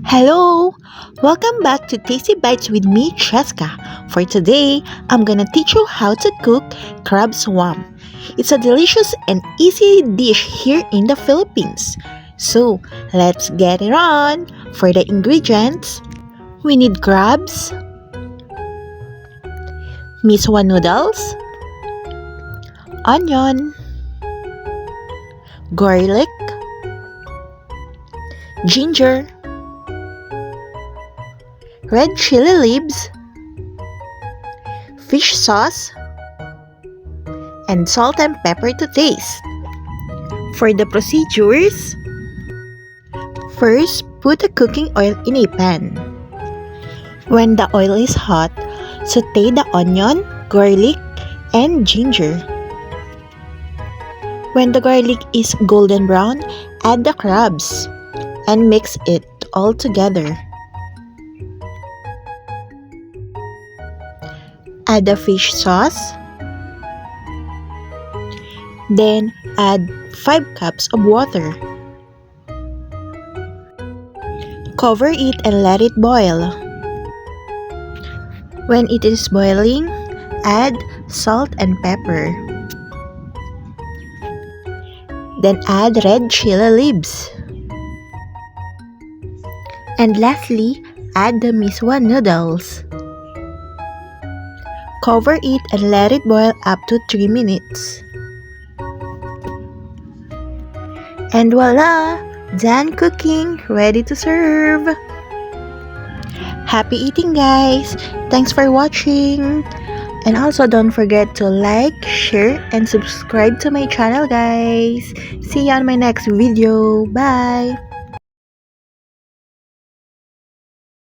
Hello! Welcome back to Tasty Bites with me, Cheska. For today, I'm gonna teach you how to cook Crab Suwam. It's a delicious and easy dish here in the Philippines. So, let's get it on! For the ingredients, we need crabs, Misua Noodles, onion, garlic, ginger, red chili leaves, fish sauce, and salt and pepper to taste. For the procedures, first put the cooking oil in a pan. When the oil is hot, saute the onion, garlic, and ginger. When the garlic is golden brown, add the crabs and mix it all together. Add the fish sauce. Then add 5 cups of water. Cover it and let it boil. When it is boiling, add salt and pepper. Then add red chili leaves. And lastly, add the Misua Noodles. Cover it and let it boil up to 3 minutes. And voila! Done cooking! Ready to serve! Happy eating, guys! Thanks for watching! And also don't forget to like, share, and subscribe to my channel, guys! See you on my next video! Bye!